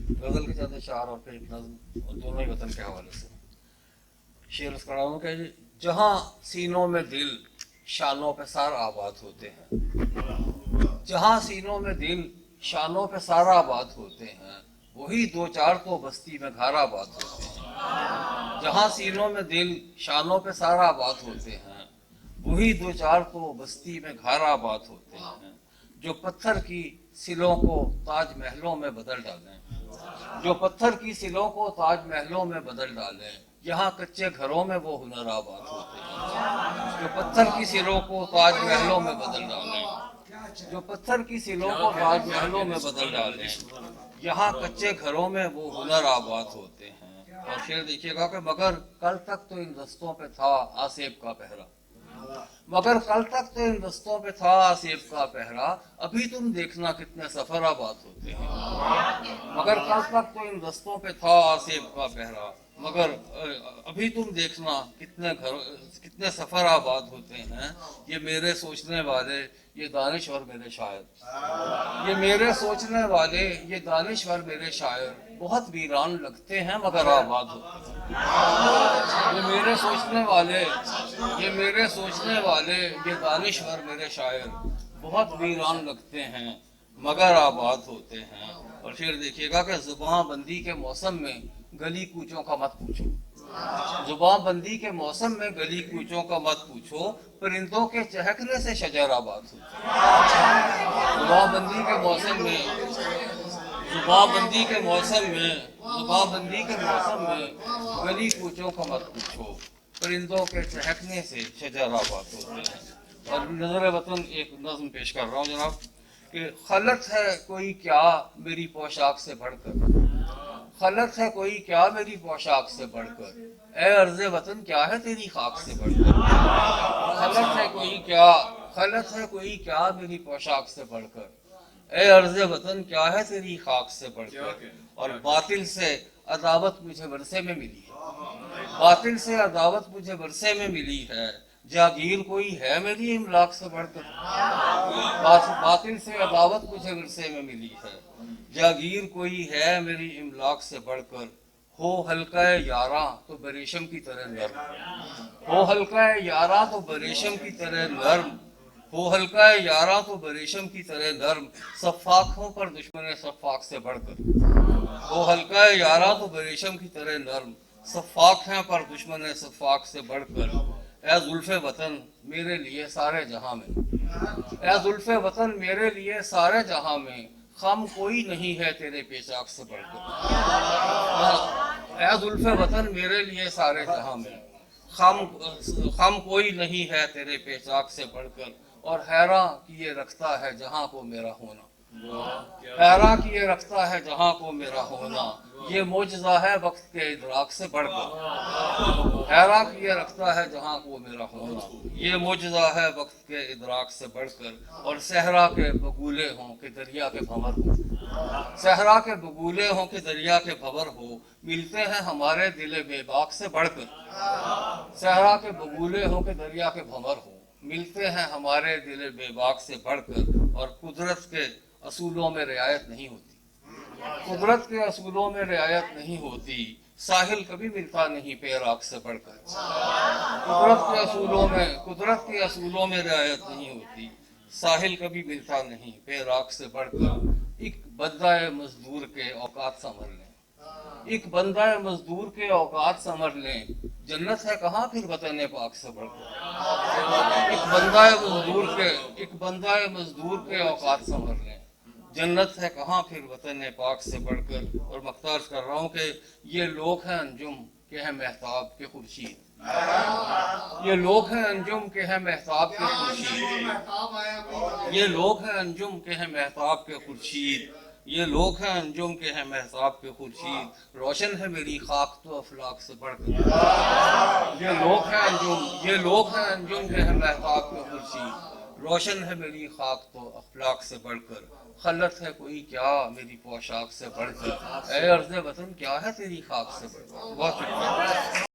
गजल के चंद अशआर और फिर एक नज्म, और दोनों ही वतन के हवाले से। शेर उस कड़ा हूँ कि जहाँ सीनों में दिल शानों पे सार आबाद होते हैं, जहाँ सीनों में दिल शानों पे सार आबाद होते हैं, वही दो चार तो बस्ती में घर आबाद होते हैं। जहाँ सीनों में दिल शानों पे सार आबाद होते हैं, वही दो चार तो बस्ती में घर आबाद होते हैं। जो पत्थर की सिलों को ताज महलों में बदल डालें, जो पत्थर की सिलों को ताज महलों में बदल डालें, यहाँ कच्चे घरों में वो हुनर आबाद होते हैं। जो पत्थर की सिलों को ताज महलों में बदल डालें, जो पत्थर की सिलों को ताज महलों में बदल डालें, यहाँ कच्चे घरों में वो हुनर आबाद होते हैं। और फिर देखिएगा कि मगर कल तक तो इन रस्तों पे था आसेब का पहरा, मगर कल तक तो इन रस्तों पे था आसेब का पहरा, अभी तुम देखना कितने सफर आबाद होते हैं। मगर कल तक तो इन रस्तों पे था आसेब का पहरा, मगर अभी तुम देखना कितने सफर आबाद होते हैं। ये मेरे सोचने वाले ये दानिश्वर मेरे शायर, ये मेरे सोचने वाले ये दानिश्वर मेरे शायर, बहुत वीरान लगते हैं मगर आबाद होते हैं। ये मेरे सोचने वाले ये मेरे सोचने वाले ये दानिश्वर मेरे शायर, बहुत वीरान लगते हैं मगर आबाद होते हैं। और फिर देखिएगा कि जुबान बंदी के मौसम में गली कूचों का मत पूछो, जुबान बंदी के मौसम में गली कूचों का मत पूछो, परिंदों के चहकने से शजर आबाद होते हैं। जुबान बंदी के मौसम में जुबान बंदी के मौसम में जुबान बंदी के मौसम में गली कूचों का मत पूछो, परिंदों के चहकने से शजर आबाद होते हैं। और नजर वतन एक नज्म पेश कर रहा हूँ जनाब कि खलत है कोई क्या मेरी पोशाक से बढ़कर, खलत है कोई क्या मेरी पोशाक से बढ़कर, ए अर्ज़े वतन क्या है तेरी खाक से बढ़कर। खलत है कोई क्या खलत है कोई क्या मेरी पोशाक से बढ़कर, ए अर्ज़े वतन क्या है तेरी खाक से बढ़कर। और बातिल से अदावत मुझे वरसे में मिली है, बातिल से अदावत मुझे वरसे में मिली है, जागीर कोई है मेरी इमलाक से बढ़कर। बातिल से अदावत मुझे वरसे में मिली है, जागीर कोई है मेरी इमलाक से बढ़कर। हो हल्का यारा तो बरेशम की तरह नर्म, हो हल्का यारा तो बरेशम की तरह नर्म, हो हल्का यारा तो बरेशम की तरह नर्म, सफ़ाक हो पर दुश्मन सफ़ाक से बढ़कर। हो हल्का यारा तो बरेशम की तरह नर्म, सफ़ाक हैं पर दुश्मन सफ़ाक से बढ़कर। ए जुल्फ़े वतन मेरे लिए सारे जहां में, ए जुल्फ़े वतन मेरे लिए सारे जहां में, खम कोई नहीं है तेरे पेशाक से बढ़कर। ए जुल्फ़े वतन मेरे लिए सारे जहां में, खम कोई नहीं है तेरे पेशाक से बढ़कर। और हैरान किए रखता है जहां को मेरा होना, हैरान किए रखता है जहां को मेरा होना, ये मोजज़ा है वक्त के इदराक से बढ़कर। हैरान किए रखता है जहां को मेरा होना, ये मोजज़ा है वक्त के इदराक से बढ़कर। और सहरा के बगूले हों कि दरिया के भंवर हो, सहरा के बगूले हों कि दरिया के भंवर हो, मिलते हैं हमारे दिल बेबाक से बढ़कर। सहरा के बगूले हों कि दरिया के भंवर हो, मिलते हैं हमारे दिल बेबाक से बढ़कर। और कुदरत के असूलों में रियायत नहीं होती, कुदरत के असूलों में रियायत नहीं होती, साहिल कभी मिलता नहीं पैराक से बढ़कर। कुदरत के असूलों में रियायत नहीं होती, साहिल कभी मिलता नहीं पैराक से बढ़कर। एक बंदा मजदूर के औकात समझ लें, एक बंदा मजदूर के औकात समझ लें, जन्नत है कहाँ फिर वतन पाक से बढ़कर। एक बंदा मजदूर के औकात समझ लें, जन्नत है कहाँ फिर वतन पाक से बढ़कर। और मख्तार कर रहा हूँ कि ये लोग हैं अंजुम के हैं महताब के खुर्शीद, ये लोग हैं अंजुम के हैं महताब के खुर्शीद, ये लोग हैं अंजुम के हैं महताब के खुर्शीद, ये लोग हैं अंजुम के हैं महताब के खुर्शीद, रोशन है मेरी खाक तो अफलाक से बढ़कर। ये लोग हैं अंजुम के हैं महताब के खुर्शीद, रोशन है मेरी खाक तो अफलाक से बढ़कर। खलत है कोई क्या मेरी पोशाक से बढ़कर, ए अर्ज़े वतन क्या है तेरी खाक से बढ़कर। बहुत शुक्रिया।